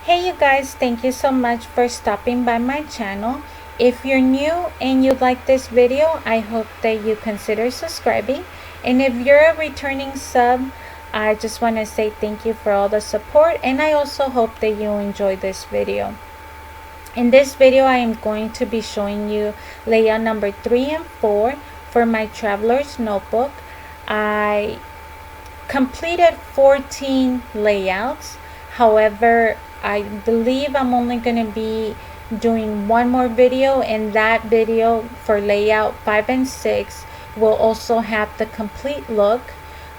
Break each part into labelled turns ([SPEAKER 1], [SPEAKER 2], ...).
[SPEAKER 1] Hey you guys, thank you so much for stopping by my channel. If you're new and you like this video, I hope that you consider subscribing. And if you're a returning sub, I just want to say thank you for all the support, and I also hope that you enjoy this video. In this video, I am going to be showing you layout number 3 and 4 for my traveler's notebook. I completed 14 layouts. However, I believe I'm only going to be doing one more video, and that video for layout 5 and 6 will also have the complete look.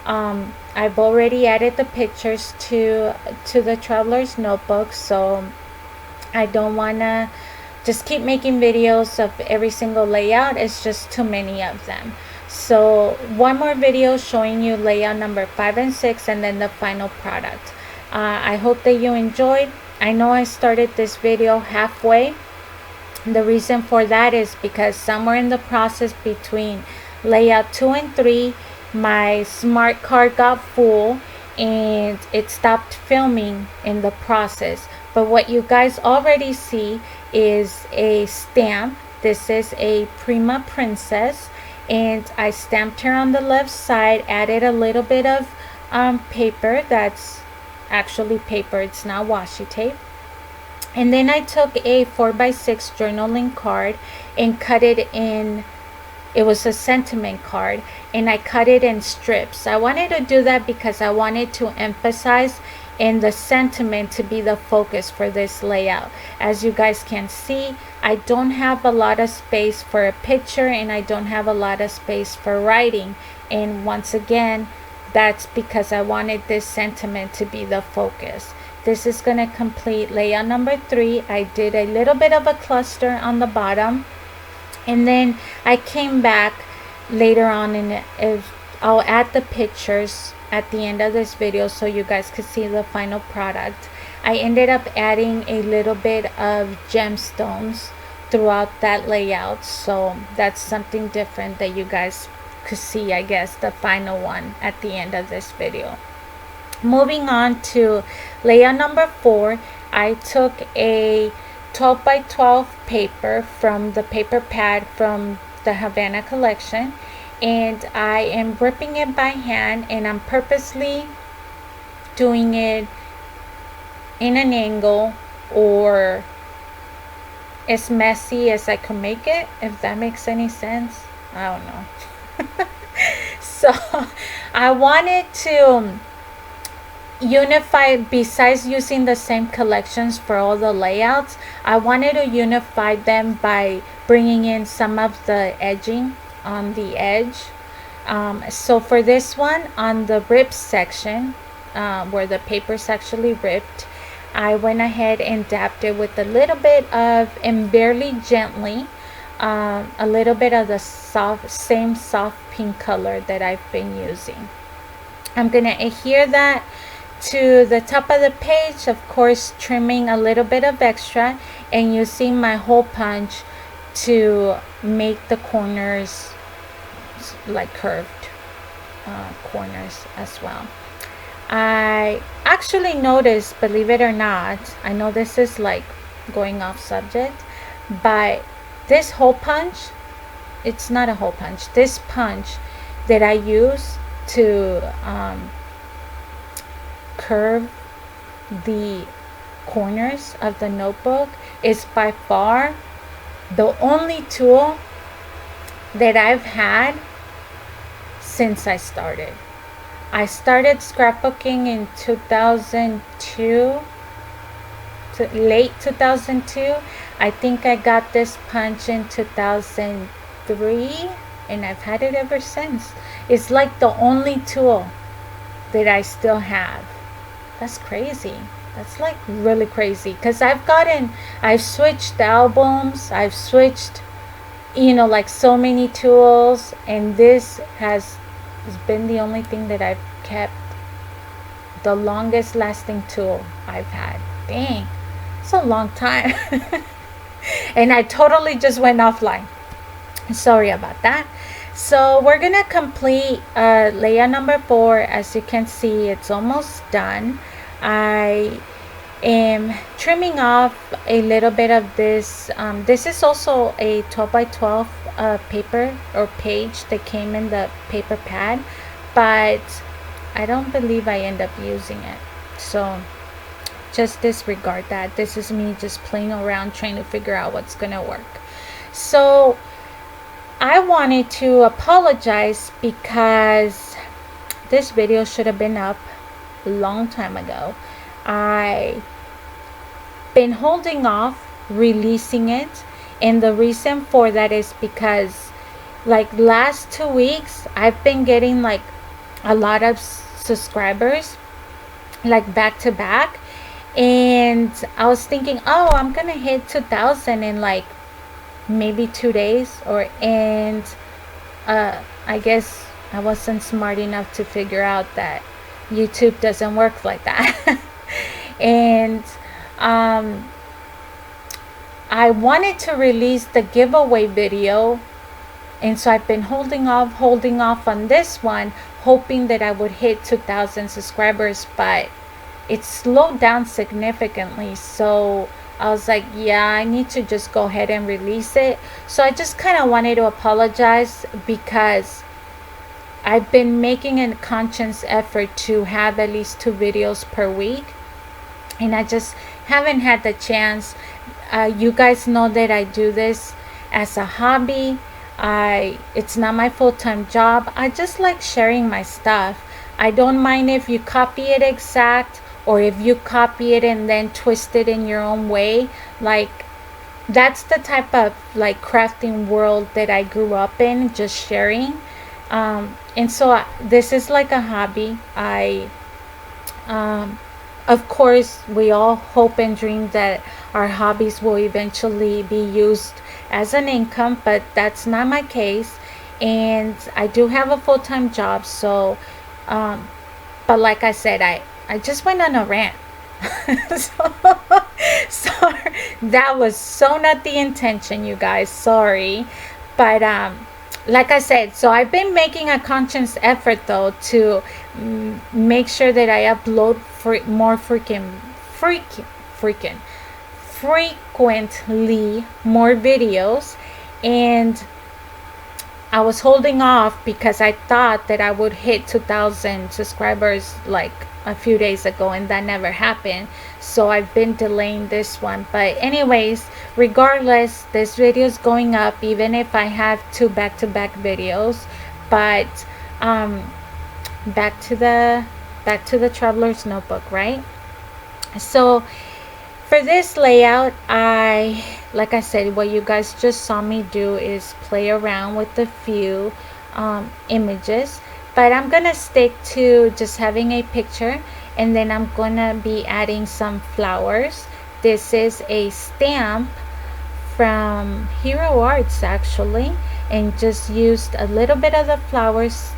[SPEAKER 1] I've already added the pictures to the traveler's notebook, so I don't want to just keep making videos of every single layout. It's just too many of them. So one more video showing you layout number 5 and 6 and then the final product. I hope that you enjoyed. I know I started this video halfway. The reason for that is because somewhere in the process between layout 2 and 3, my smart card got full and it stopped filming in the process. But what you guys already see is a stamp. This is a Prima princess, and I stamped her on the left side, added a little bit of paper. That's actually paper, it's not washi tape. And then I took a 4x6 journaling card and cut it in. It was a sentiment card, and I cut it in strips. I wanted to do that because I wanted to emphasize and the sentiment to be the focus for this layout. As you guys can see, I don't have a lot of space for a picture, and I don't have a lot of space for writing. And once again, that's because I wanted this sentiment to be the focus. This is going to complete layout number 3. I did a little bit of a cluster on the bottom, and then I came back later on, and I'll add the pictures at the end of this video so you guys could see the final product. I ended up adding a little bit of gemstones throughout that layout, so that's something different that you guys could see, I guess, the final one at the end of this video. Moving on to layout number 4, I took a 12 by 12 paper from the paper pad from the Havana collection, and I am ripping it by hand, and I'm purposely doing it in an angle or as messy as I can make it, if that makes any sense. I don't know. So I wanted to unify, besides using the same collections for all the layouts, I wanted to unify them by bringing in some of the edging on the edge. So for this one, on the rip section, where the paper's actually ripped, I went ahead and dabbed it with a little bit of, and barely gently, a little bit of the same soft pink color that I've been using. I'm gonna adhere that to the top of the page, of course trimming a little bit of extra and using my hole punch to make the corners like curved corners as well. I actually noticed, believe it or not, I know this is like going off subject, but this hole punch, it's not a hole punch, this punch that I use to curve the corners of the notebook is by far the only tool that I've had since I started. I started scrapbooking in 2002, late 2002. I think I got this punch in 2003, and I've had it ever since. It's like the only tool that I still have. That's crazy. That's like really crazy, because I've switched albums, I've switched, like so many tools, and this has been the only thing that I've kept, the longest lasting tool I've had. Dang, it's a long time. And I totally just went offline. Sorry about that. So we're gonna complete layout number 4. As you can see, it's almost done. I trimming off a little bit of this. This is also a 12 by 12 paper or page that came in the paper pad, but I don't believe I end up using it, so just disregard that. This is me just playing around trying to figure out what's gonna work. So I wanted to apologize because this video should have been up a long time ago. I been holding off releasing it, and the reason for that is because like last 2 weeks I've been getting like a lot of subscribers like back to back, and I was thinking, oh, I'm gonna hit 2,000 in like maybe 2 days, or and I guess I wasn't smart enough to figure out that YouTube doesn't work like that. And I wanted to release the giveaway video, and so I've been holding off on this one, hoping that I would hit 2,000 subscribers, but it slowed down significantly. So I was like, yeah, I need to just go ahead and release it. So I just kind of wanted to apologize because I've been making a conscious effort to have at least 2 videos per week, and I just haven't had the chance. You guys know that I do this as a hobby. It's not my full-time job. I just like sharing my stuff. I don't mind if you copy it exact, or if you copy it and then twist it in your own way. Like, that's the type of like crafting world that I grew up in, just sharing. And so this is like a hobby. Of course, we all hope and dream that our hobbies will eventually be used as an income, but that's not my case. And I do have a full-time job, so but like I said, I just went on a rant. Sorry, that was so not the intention, you guys, sorry. But like I said, so I've been making a conscious effort though to make sure that I upload more frequently more videos. And I was holding off because I thought that I would hit 2,000 subscribers like a few days ago, and that never happened. So I've been delaying this one. But anyways, regardless, this video is going up even if I have 2 back-to-back videos. But back to the traveler's notebook, right? So for this layout, like I said, what you guys just saw me do is play around with a few images, but I'm gonna stick to just having a picture, and then I'm gonna be adding some flowers. This is a stamp from Hero Arts actually, and just used a little bit of the flowers,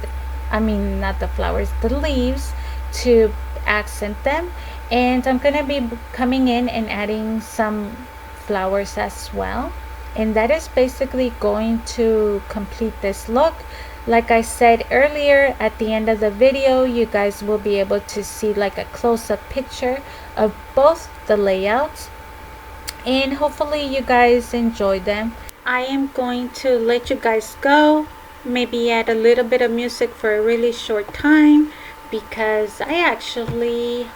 [SPEAKER 1] I mean not the flowers, the leaves, to accent them. And I'm gonna be coming in and adding some flowers as well, and that is basically going to complete this look. Like I said earlier, at the end of the video you guys will be able to see like a close-up picture of both the layouts, and hopefully you guys enjoy them. I am going to let you guys go, maybe add a little bit of music for a really short time, because I actually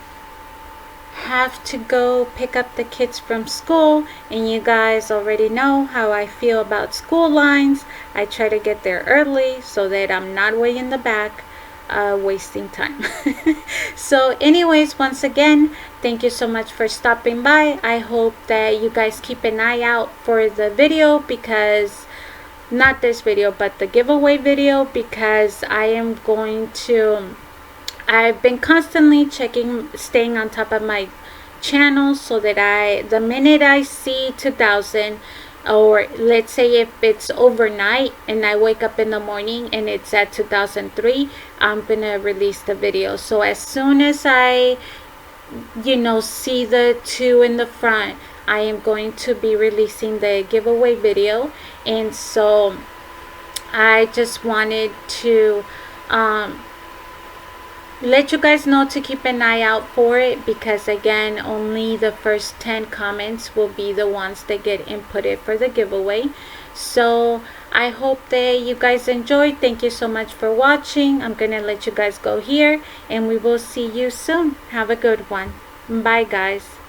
[SPEAKER 1] have to go pick up the kids from school, and you guys already know how I feel about school lines. I try to get there early so that I'm not way in the back wasting time. So anyways, once again, thank you so much for stopping by. I hope that you guys keep an eye out for the video, because not this video but the giveaway video, because I've been constantly staying on top of my channel, so that the minute I see 2,000, or let's say if it's overnight and I wake up in the morning and it's at 2003, I'm gonna release the video. So as soon as I see the 2 in the front, I am going to be releasing the giveaway video. And so I just wanted to let you guys know to keep an eye out for it, because again, only the first 10 comments will be the ones that get inputted for the giveaway. So I hope that you guys enjoyed. Thank you so much for watching. I'm gonna let you guys go here, and we will see you soon. Have a good one. Bye guys.